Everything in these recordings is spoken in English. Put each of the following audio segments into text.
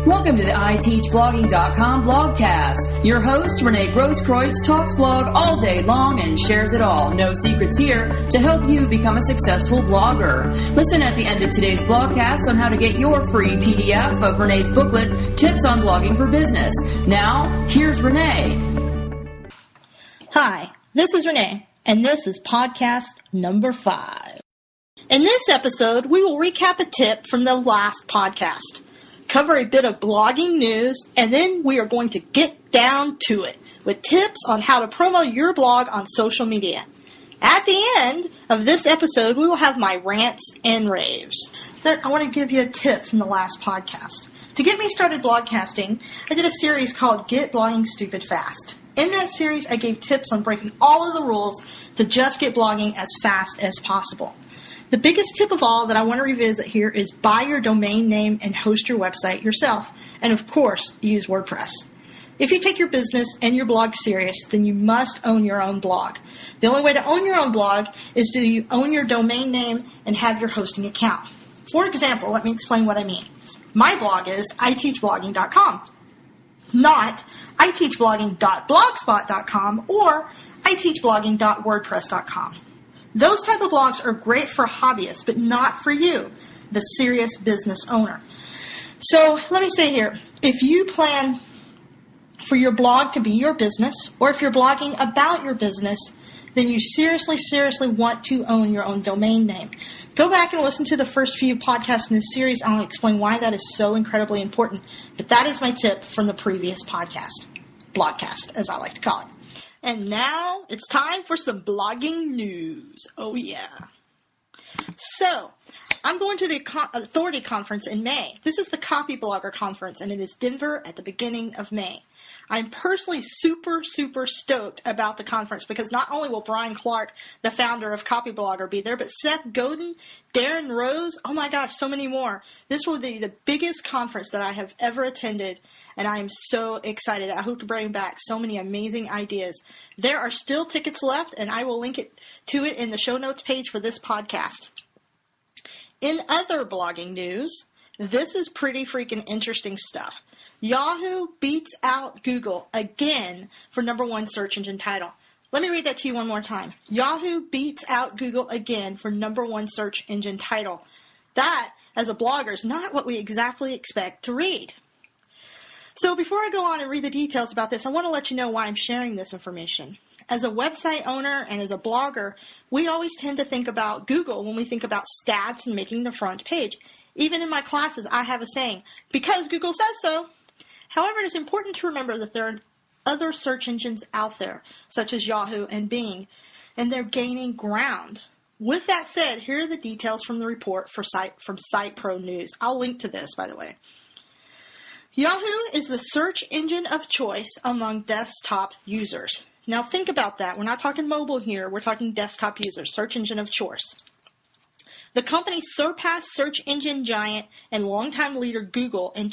Welcome to the ITeachBlogging.com blogcast. Your host, Renee Grosskreutz, talks blog all day long and shares it all. No secrets here to help you become a successful blogger. Listen at the end of today's blogcast on how to get your free PDF of Renee's booklet, Tips on Blogging for Business. Now, here's Renee. Hi, this is Renee, and this is podcast number 5. In this episode, we will recap a tip from the last podcast, cover a bit of blogging news, and then we are going to get down to it with tips on how to promote your blog on social media. At the end of this episode, we will have my rants and raves. I want to give you a tip from the last podcast. To get me started blogcasting, I did a series called Get Blogging Stupid Fast. In that series, I gave tips on breaking all of the rules to just get blogging as fast as possible. The biggest tip of all that I want to revisit here is buy your domain name and host your website yourself. And of course, use WordPress. If you take your business and your blog serious, then you must own your own blog. The only way to own your own blog is to own your domain name and have your hosting account. For example, let me explain what I mean. My blog is iteachblogging.com, not iteachblogging.blogspot.com or iteachblogging.wordpress.com. Those type of blogs are great for hobbyists, but not for you, the serious business owner. So let me say here, if you plan for your blog to be your business, or if you're blogging about your business, then you seriously want to own your own domain name. Go back and listen to the first few podcasts in this series. I'll explain why that is so incredibly important. But that is my tip from the previous podcast, blogcast, as I like to call it. And now it's time for some blogging news. Oh, yeah. So, I'm going to the Authority Conference in May. This is the Copy Blogger Conference, and it is Denver at the beginning of May. I'm personally super stoked about the conference because not only will Brian Clark, the founder of Copy Blogger, be there, but Seth Godin, Darren Rose, oh my gosh, so many more. This will be the biggest conference that I have ever attended, and I am so excited. I hope to bring back so many amazing ideas. There are still tickets left, and I will link to it in the show notes page for this podcast. In other blogging news, this is pretty freaking interesting stuff. Yahoo beats out Google again for #1 search engine title. Let me read that to you one more time. Yahoo beats out Google again for #1 search engine title. That, as a blogger, is not what we exactly expect to read. So before I go on and read the details about this, I want to let you know why I'm sharing this information. As a website owner and as a blogger, we always tend to think about Google when we think about stats and making the front page. Even in my classes, I have a saying, because Google says so. However, it is important to remember that there are other search engines out there, such as Yahoo and Bing, and they're gaining ground. With that said, here are the details from the report from Site Pro News. I'll link to this, by the way. Yahoo is the search engine of choice among desktop users. Now think about that. We're not talking mobile here. We're talking desktop users, search engine of choice. The company surpassed search engine giant and longtime leader Google in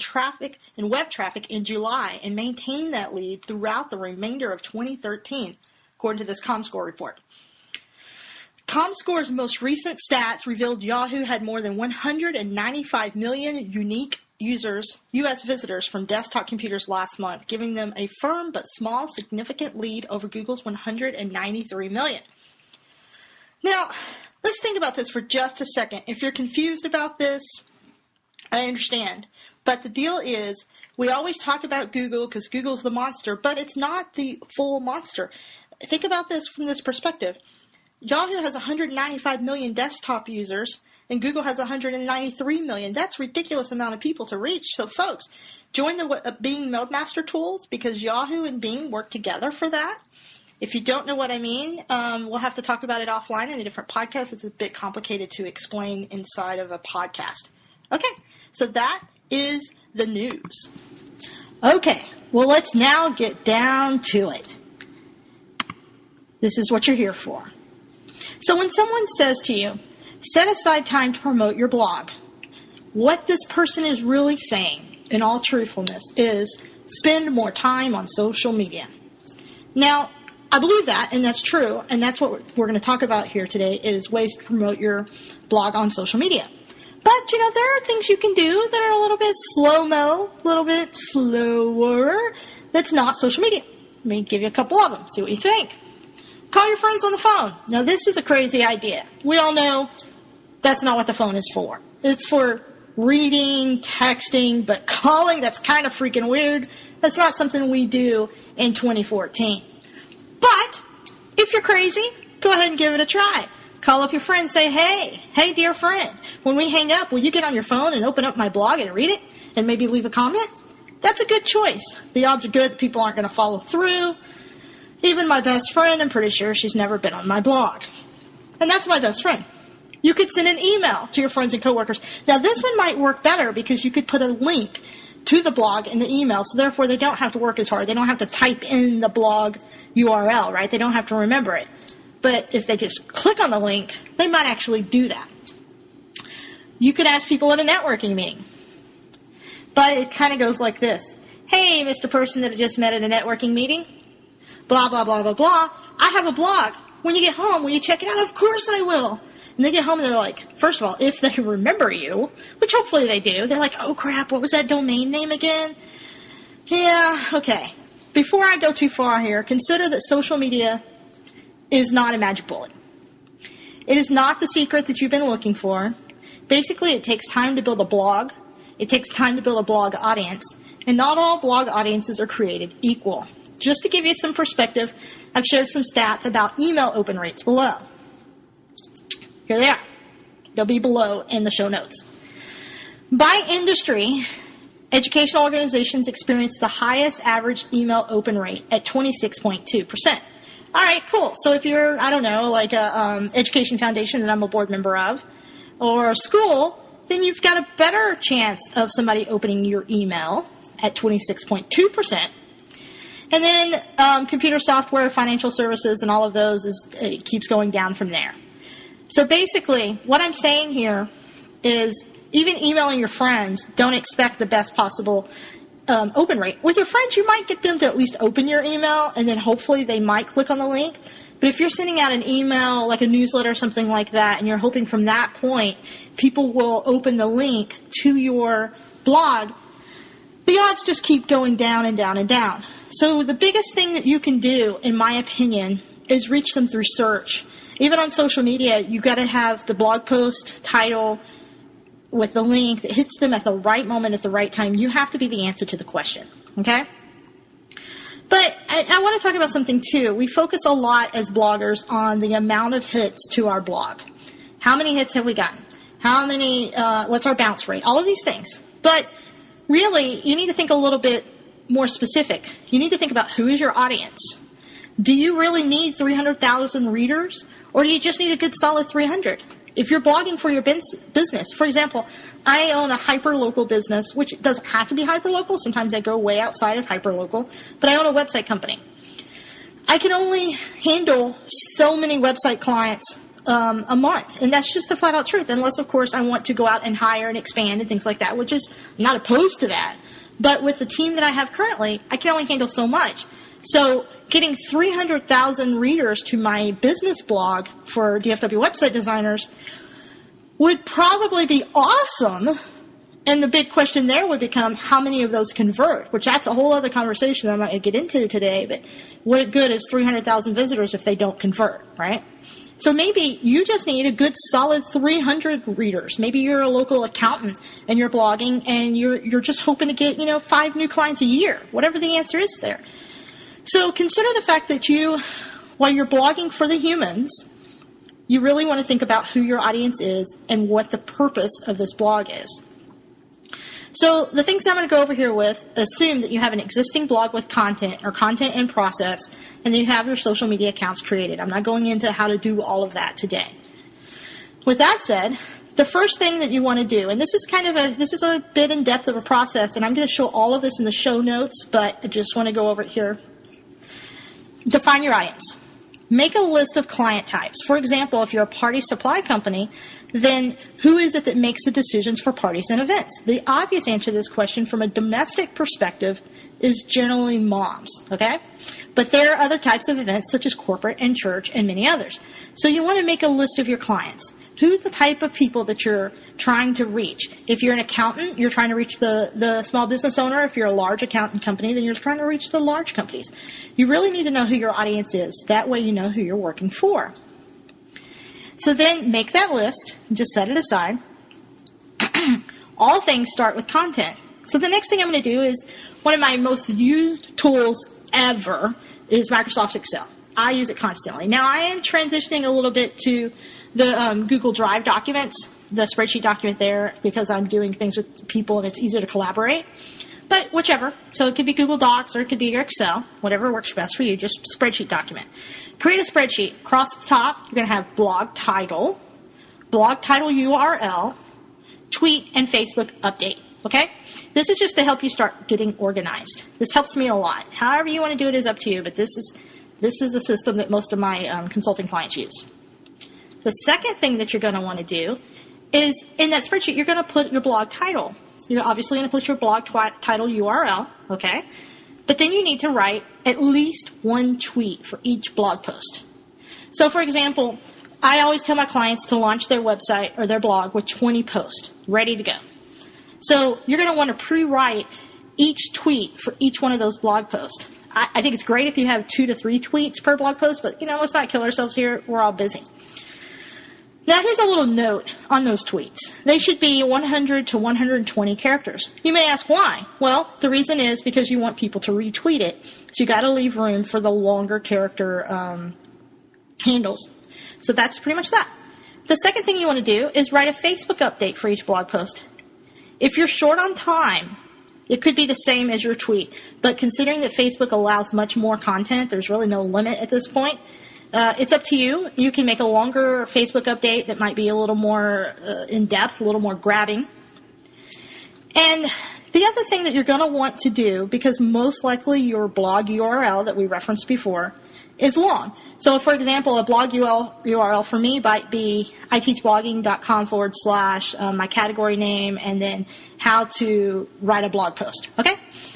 web traffic in July and maintained that lead throughout the remainder of 2013, according to this ComScore report. ComScore's most recent stats revealed Yahoo had more than 195 million unique users, U.S. visitors from desktop computers last month, giving them a firm but small significant lead over Google's 193 million. Now, let's think about this for just a second. If you're confused about this, I understand. But the deal is, we always talk about Google because Google's the monster, but it's not the full monster. Think about this from this perspective. Yahoo has 195 million desktop users, and Google has 193 million. That's a ridiculous amount of people to reach. So, folks, join the Bing Webmaster Tools because Yahoo and Bing work together for that. If you don't know what I mean, we'll have to talk about it offline in a different podcast. It's a bit complicated to explain inside of a podcast. Okay, so that is the news. Okay, well, let's now get down to it. This is what you're here for. So when someone says to you, set aside time to promote your blog, what this person is really saying, in all truthfulness, is spend more time on social media. Now, I believe that, and that's true, and that's what we're going to talk about here today is ways to promote your blog on social media. But, there are things you can do that are a little bit slow-mo, a little bit slower, that's not social media. Let me give you a couple of them, see what you think. Call your friends on the phone. Now, this is a crazy idea. We all know that's not what the phone is for. It's for reading, texting, but calling, that's kind of freaking weird. That's not something we do in 2014. But if you're crazy, go ahead and give it a try. Call up your friend and say, hey, dear friend, when we hang up, will you get on your phone and open up my blog and read it and maybe leave a comment? That's a good choice. The odds are good that people aren't going to follow through. Even my best friend, I'm pretty sure she's never been on my blog. And that's my best friend. You could send an email to your friends and coworkers. Now, this one might work better because you could put a link to the blog in the email, so therefore they don't have to work as hard. They don't have to type in the blog URL, right? They don't have to remember it. But if they just click on the link, they might actually do that. You could ask people at a networking meeting. But it kind of goes like this. Hey, Mr. Person that I just met at a networking meeting. Blah, blah, blah, blah, blah. I have a blog. When you get home, will you check it out? Of course I will. And they get home and they're like, first of all, if they remember you, which hopefully they do, they're like, oh crap, what was that domain name again? Yeah, okay. Before I go too far here, consider that social media is not a magic bullet. It is not the secret that you've been looking for. Basically, it takes time to build a blog. It takes time to build a blog audience. And not all blog audiences are created equal. Just to give you some perspective, I've shared some stats about email open rates below. Here they are. They'll be below in the show notes. By industry, educational organizations experience the highest average email open rate at 26.2%. All right, cool. So if you're, I don't know, like a education foundation that I'm a board member of, or a school, then you've got a better chance of somebody opening your email at 26.2%. And then computer software, financial services, and all of those, it keeps going down from there. So basically, what I'm saying here is even emailing your friends, don't expect the best possible open rate. With your friends, you might get them to at least open your email, and then hopefully they might click on the link. But if you're sending out an email, like a newsletter or something like that, and you're hoping from that point people will open the link to your blog, the odds just keep going down and down and down. So the biggest thing that you can do, in my opinion, is reach them through search. Even on social media, you've got to have the blog post title with the link that hits them at the right moment at the right time. You have to be the answer to the question, okay? But I want to talk about something, too. We focus a lot as bloggers on the amount of hits to our blog. How many hits have we gotten? How many, what's our bounce rate? All of these things. But really, you need to think a little bit more specific. You need to think about who is your audience. Do you really need 300,000 readers? Or do you just need a good solid 300? If you're blogging for your business, for example, I own a hyperlocal business, which doesn't have to be hyperlocal. Sometimes I go way outside of hyperlocal, but I own a website company. I can only handle so many website clients a month, and that's just the flat-out truth, unless, of course, I want to go out and hire and expand and things like that, which is I'm not opposed to that. But with the team that I have currently, I can only handle so much. So getting 300,000 readers to my business blog for DFW website designers would probably be awesome. And the big question there would become how many of those convert, which that's a whole other conversation that I'm not going to get into today. But what good is 300,000 visitors if they don't convert, right? So maybe you just need a good solid 300 readers. Maybe you're a local accountant and you're blogging and you're just hoping to get, 5 new clients a year, whatever the answer is there. So consider the fact that while you're blogging for the humans, you really want to think about who your audience is and what the purpose of this blog is. So the things I'm going to go over here with assume that you have an existing blog with content or content in process, and that you have your social media accounts created. I'm not going into how to do all of that today. With that said, the first thing that you want to do, and this is a bit in depth of a process, and I'm going to show all of this in the show notes, but I just want to go over it here. Define your audience. Make a list of client types. For example, if you're a party supply company, then who is it that makes the decisions for parties and events? The obvious answer to this question from a domestic perspective is generally moms, okay? But there are other types of events such as corporate and church and many others. So you want to make a list of your clients. Who's the type of people that you're trying to reach? If you're an accountant, you're trying to reach the small business owner. If you're a large accountant company, then you're trying to reach the large companies. You really need to know who your audience is. That way you know who you're working for. So then make that list. Just set it aside. All things start with content. So the next thing I'm going to do is one of my most used tools ever is Microsoft Excel. I use it constantly. Now, I am transitioning a little bit to the Google Drive documents, the spreadsheet document there, because I'm doing things with people and it's easier to collaborate. But whichever. So it could be Google Docs or it could be your Excel, whatever works best for you, just spreadsheet document. Create a spreadsheet. Across the top, you're going to have blog title URL, tweet, and Facebook update. Okay? This is just to help you start getting organized. This helps me a lot. However you want to do it is up to you, but this is the system that most of my consulting clients use. The second thing that you're going to want to do is in that spreadsheet, you're going to put your blog title. You're obviously going to put your blog title URL, okay? But then you need to write at least one tweet for each blog post. So, for example, I always tell my clients to launch their website or their blog with 20 posts ready to go. So you're going to want to pre-write each tweet for each one of those blog posts. I think it's great if you have 2 to 3 tweets per blog post, but, let's not kill ourselves here. We're all busy. Now, here's a little note on those tweets. They should be 100 to 120 characters. You may ask why. Well, the reason is because you want people to retweet it, so you got to leave room for the longer character handles. So that's pretty much that. The second thing you want to do is write a Facebook update for each blog post. If you're short on time, it could be the same as your tweet, but considering that Facebook allows much more content, there's really no limit at this point. It's up to you. You can make a longer Facebook update that might be a little more in-depth, a little more grabbing. And the other thing that you're going to want to do, because most likely your blog URL that we referenced before is long. So, for example, a blog URL for me might be iteachblogging.com/ my category name and then how to write a blog post. Okay?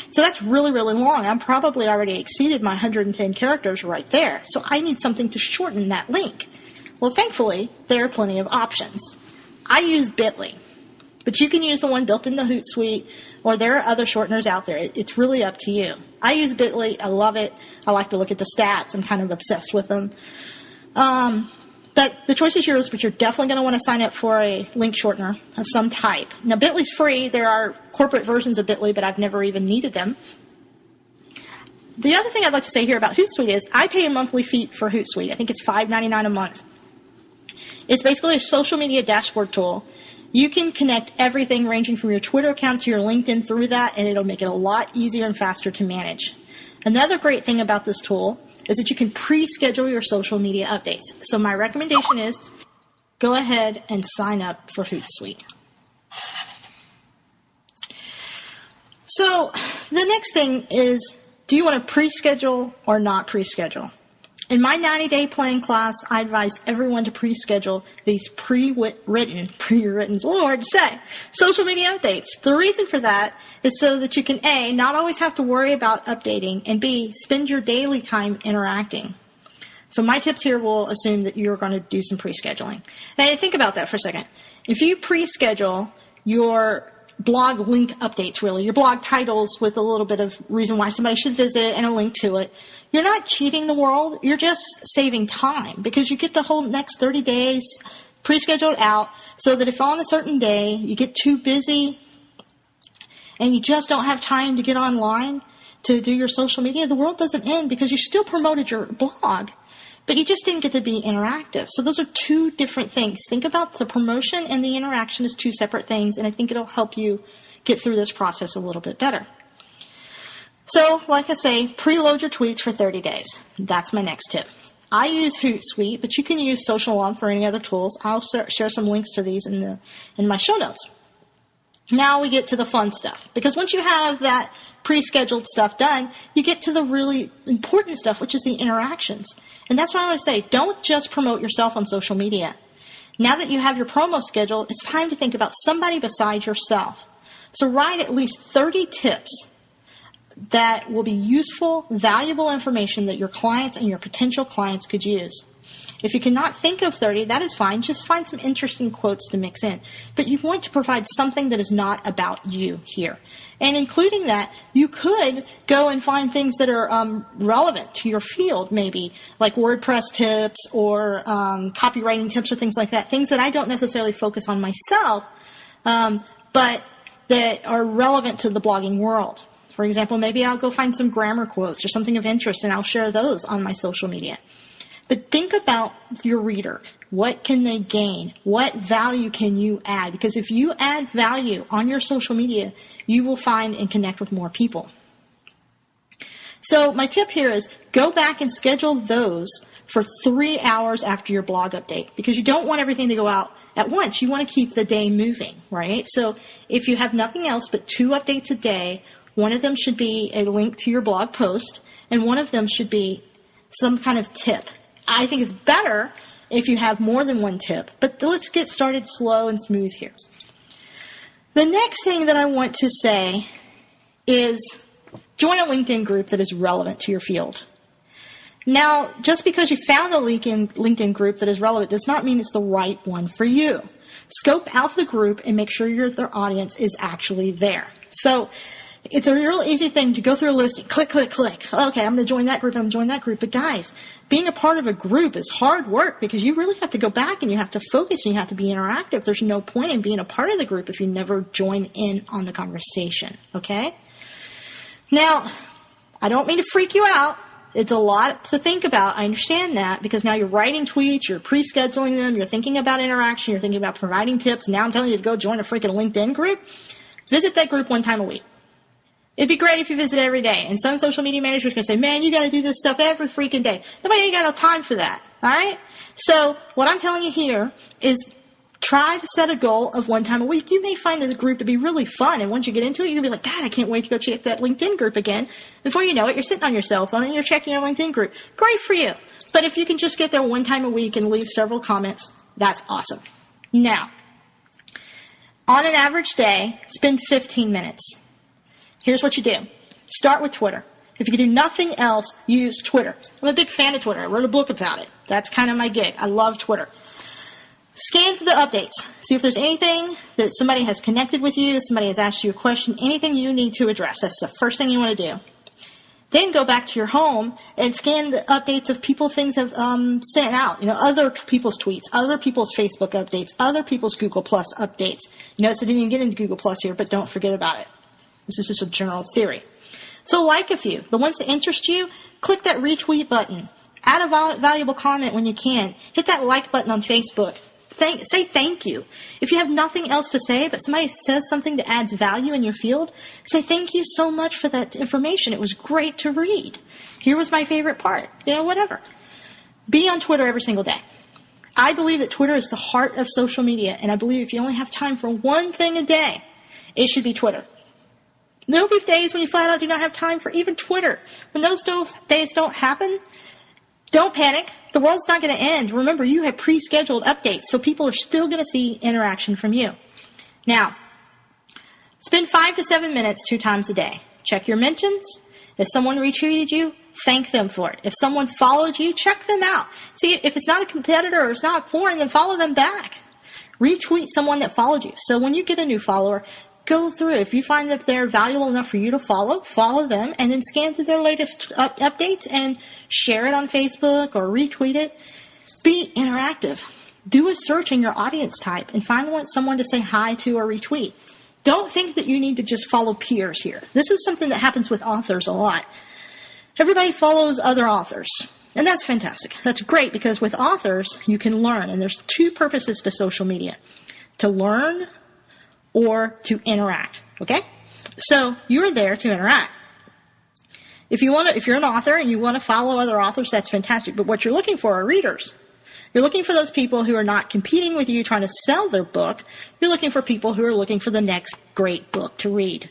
So that's really, really long. I'm probably already exceeded my 110 characters right there. So I need something to shorten that link. Well, thankfully, there are plenty of options. I use Bitly, but you can use the one built into Hootsuite, or there are other shorteners out there. It's really up to you. I use Bitly. I love it. I like to look at the stats. I'm kind of obsessed with them. But the choice is yours, but you're definitely going to want to sign up for a link shortener of some type. Now, Bitly's free. There are corporate versions of Bitly, but I've never even needed them. The other thing I'd like to say here about Hootsuite is I pay a monthly fee for Hootsuite. I think it's $5.99 a month. It's basically a social media dashboard tool. You can connect everything ranging from your Twitter account to your LinkedIn through that, and it'll make it a lot easier and faster to manage. Another great thing about this tool is that you can pre-schedule your social media updates. So my recommendation is go ahead and sign up for Hootsuite. So the next thing is, do you want to pre-schedule or not pre-schedule? In my 90-day plan class, I advise everyone to pre-schedule these pre-written, it's a little hard to say, social media updates. The reason for that is so that you can, A, not always have to worry about updating, and B, spend your daily time interacting. So my tips here will assume that you're going to do some pre-scheduling. Now, think about that for a second. If you pre-schedule your blog link updates, really, your blog titles with a little bit of reason why somebody should visit and a link to it, you're not cheating the world. You're just saving time because you get the whole next 30 days pre-scheduled out so that if on a certain day you get too busy and you just don't have time to get online to do your social media, the world doesn't end because you still promoted your blog, but you just didn't get to be interactive. So those are two different things. Think about the promotion and the interaction as two separate things, and I think it'll help you get through this process a little bit better. So, like I say, preload your tweets for 30 days. That's my next tip. I use Hootsuite, but you can use Social for any other tools. I'll share some links to these in my show notes. Now we get to the fun stuff. Because once you have that pre-scheduled stuff done, you get to the really important stuff, which is the interactions. And that's what I want to say. Don't just promote yourself on social media. Now that you have your promo scheduled, it's time to think about somebody besides yourself. So write at least 30 tips that will be useful, valuable information that your clients and your potential clients could use. If you cannot think of 30, that is fine. Just find some interesting quotes to mix in. But you want to provide something that is not about you here. And including that, you could go and find things that are relevant to your field, maybe, like WordPress tips or copywriting tips or things like that. Things that I don't necessarily focus on myself, but that are relevant to the blogging world. For example, maybe I'll go find some grammar quotes or something of interest, and I'll share those on my social media. But think about your reader. What can they gain? What value can you add? Because if you add value on your social media, you will find and connect with more people. So my tip here is go back and schedule those for 3 hours after your blog update, because you don't want everything to go out at once. You want to keep the day moving, right? So if you have nothing else but 2 updates a day, one of them should be a link to your blog post, and one of them should be some kind of tip. I think it's better if you have more than one tip, but let's get started slow and smooth here. The next thing that I want to say is join a LinkedIn group that is relevant to your field. Now, just because you found a LinkedIn group that is relevant does not mean it's the right one for you. Scope out the group and make sure their audience is actually there. So it's a real easy thing to go through a list and click, click, click. Okay, I'm going to join that group, I'm going to join that group. But guys, being a part of a group is hard work because you really have to go back and you have to focus and you have to be interactive. There's no point in being a part of the group if you never join in on the conversation, okay? Now, I don't mean to freak you out. It's a lot to think about. I understand that because now you're writing tweets, you're pre-scheduling them, you're thinking about interaction, you're thinking about providing tips. Now I'm telling you to go join a freaking LinkedIn group. Visit that group 1 time a week. It'd be great if you visit every day. And some social media managers are going to say, man, you got to do this stuff every freaking day. Nobody ain't got no time for that. All right? So what I'm telling you here is try to set a goal of 1 time a week. You may find the group to be really fun. And once you get into it, you're going to be like, God, I can't wait to go check that LinkedIn group again. Before you know it, you're sitting on your cell phone and you're checking your LinkedIn group. Great for you. But if you can just get there 1 time a week and leave several comments, that's awesome. Now, on an average day, spend 15 minutes. Here's what you do. Start with Twitter. If you can do nothing else, use Twitter. I'm a big fan of Twitter. I wrote a book about it. That's kind of my gig. I love Twitter. Scan for the updates. See if there's anything that somebody has connected with you, somebody has asked you a question, anything you need to address. That's the first thing you want to do. Then go back to your home and scan the updates of people things have sent out. You know, other people's tweets, other people's Facebook updates, other people's Google Plus updates. You notice I didn't even get into Google Plus here, but don't forget about it. This is just a general theory. So like a few. The ones that interest you, click that retweet button. Add a valuable comment when you can. Hit that like button on Facebook. Say thank you. If you have nothing else to say, but somebody says something that adds value in your field, say thank you so much for that information. It was great to read. Here was my favorite part. You know, whatever. Be on Twitter every single day. I believe that Twitter is the heart of social media, and I believe if you only have time for one thing a day, it should be Twitter. There will be days when you flat out do not have time for even Twitter. When those days don't happen, don't panic. The world's not going to end. Remember, you have pre-scheduled updates, so people are still going to see interaction from you. Now, spend 5 to 7 minutes 2 times a day. Check your mentions. If someone retweeted you, thank them for it. If someone followed you, check them out. See, if it's not a competitor or it's not porn, then follow them back. Retweet someone that followed you. So when you get a new follower, go through. If you find that they're valuable enough for you to follow them, and then scan through their latest updates and share it on Facebook or retweet it. Be interactive. Do a search in your audience type and find someone to say hi to or retweet. Don't think that you need to just follow peers here. This is something that happens with authors a lot. Everybody follows other authors, and that's fantastic. That's great because with authors, you can learn, and there's 2 purposes to social media: to learn or to interact, okay? So you're there to interact. If you're an author and you want to follow other authors, that's fantastic. But what you're looking for are readers. You're looking for those people who are not competing with you trying to sell their book. You're looking for people who are looking for the next great book to read.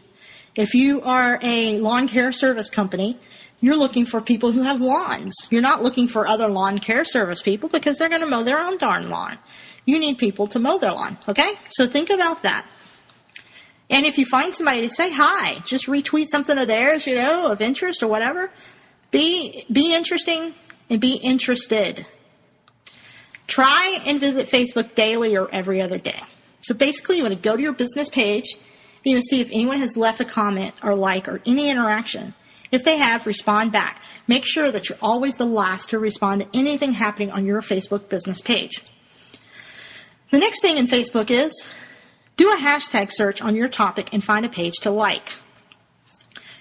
If you are a lawn care service company, you're looking for people who have lawns. You're not looking for other lawn care service people because they're going to mow their own darn lawn. You need people to mow their lawn, okay? So think about that. And if you find somebody to say hi, just retweet something of theirs, you know, of interest or whatever. Be interesting and be interested. Try and visit Facebook daily or every other day. So basically, you want to go to your business page, and you want to see if anyone has left a comment or like or any interaction. If they have, respond back. Make sure that you're always the last to respond to anything happening on your Facebook business page. The next thing in Facebook is do a hashtag search on your topic and find a page to like.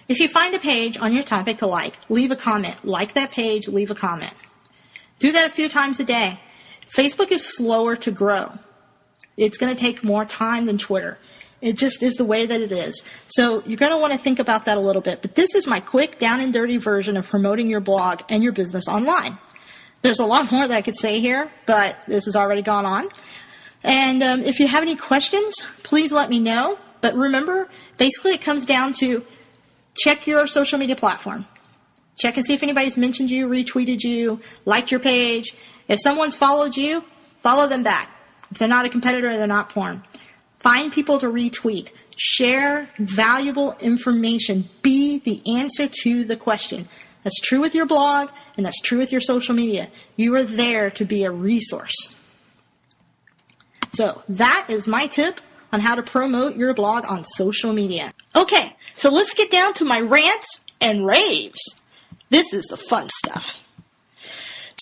If you find a page on your topic to like, leave a comment. Like that page, leave a comment. Do that a few times a day. Facebook is slower to grow. It's going to take more time than Twitter. It just is the way that it is. So you're going to want to think about that a little bit. But this is my quick, down and dirty version of promoting your blog and your business online. There's a lot more that I could say here, but this has already gone on. And if you have any questions, please let me know. But remember, basically it comes down to check your social media platform. Check and see if anybody's mentioned you, retweeted you, liked your page. If someone's followed you, follow them back. If they're not a competitor, they're not porn. Find people to retweet. Share valuable information. Be the answer to the question. That's true with your blog, and that's true with your social media. You are there to be a resource. So that is my tip on how to promote your blog on social media. Okay, so let's get down to my rants and raves. This is the fun stuff.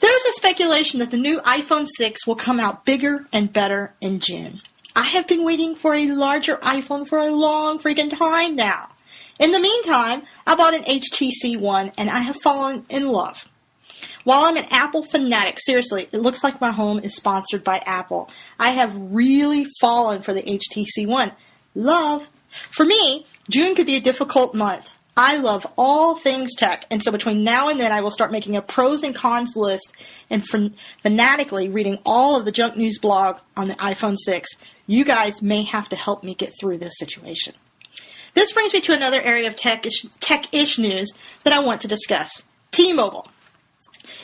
There's a speculation that the new iPhone 6 will come out bigger and better in June. I have been waiting for a larger iPhone for a long freaking time now. In the meantime, I bought an HTC One and I have fallen in love. While I'm an Apple fanatic, seriously, it looks like my home is sponsored by Apple. I have really fallen for the HTC One. Love. For me, June could be a difficult month. I love all things tech, and so between now and then I will start making a pros and cons list and fanatically reading all of the junk news blog on the iPhone 6. You guys may have to help me get through this situation. This brings me to another area of tech-ish news that I want to discuss. T-Mobile.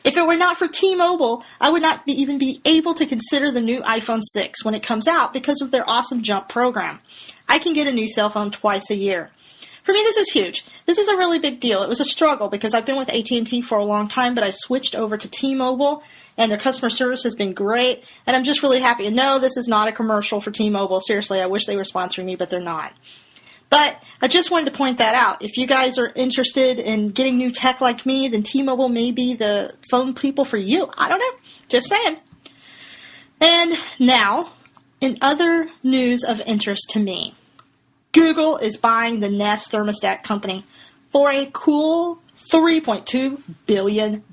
If it were not for T-Mobile, I would not even be able to consider the new iPhone 6 when it comes out because of their awesome Jump program. I can get a new cell phone twice a year. For me, this is huge. This is a really big deal. It was a struggle because I've been with AT&T for a long time, but I switched over to T-Mobile, and their customer service has been great, and I'm just really happy. And no, this is not a commercial for T-Mobile. Seriously, I wish they were sponsoring me, but they're not. But I just wanted to point that out. If you guys are interested in getting new tech like me, then T-Mobile may be the phone people for you. I don't know. Just saying. And now, in other news of interest to me, Google is buying the Nest thermostat company for a cool $3.2 billion.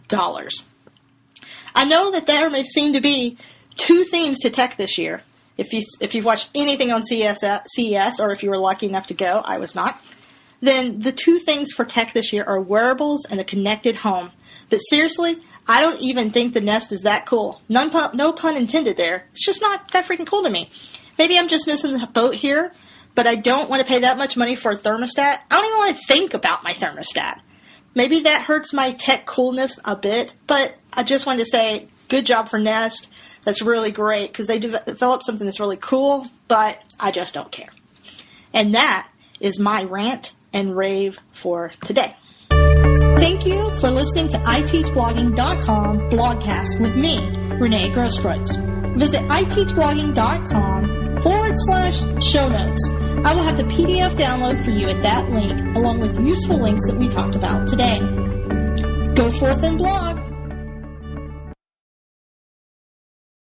I know that there may seem to be two themes to tech this year. If you've watched anything on CES, or if you were lucky enough to go, I was not, then the two things for tech this year are wearables and the connected home. But seriously, I don't even think the Nest is that cool. No pun intended there. It's just not that freaking cool to me. Maybe I'm just missing the boat here, but I don't want to pay that much money for a thermostat. I don't even want to think about my thermostat. Maybe that hurts my tech coolness a bit, but I just wanted to say good job for Nest. That's really great because they developed something that's really cool, but I just don't care. And that is my rant and rave for today. Thank you for listening to itsblogging.com blogcast with me, Renee Grosskreutz. Visit itsblogging.com/show notes. I will have the PDF download for you at that link, along with useful links that we talked about today. Go forth and blog.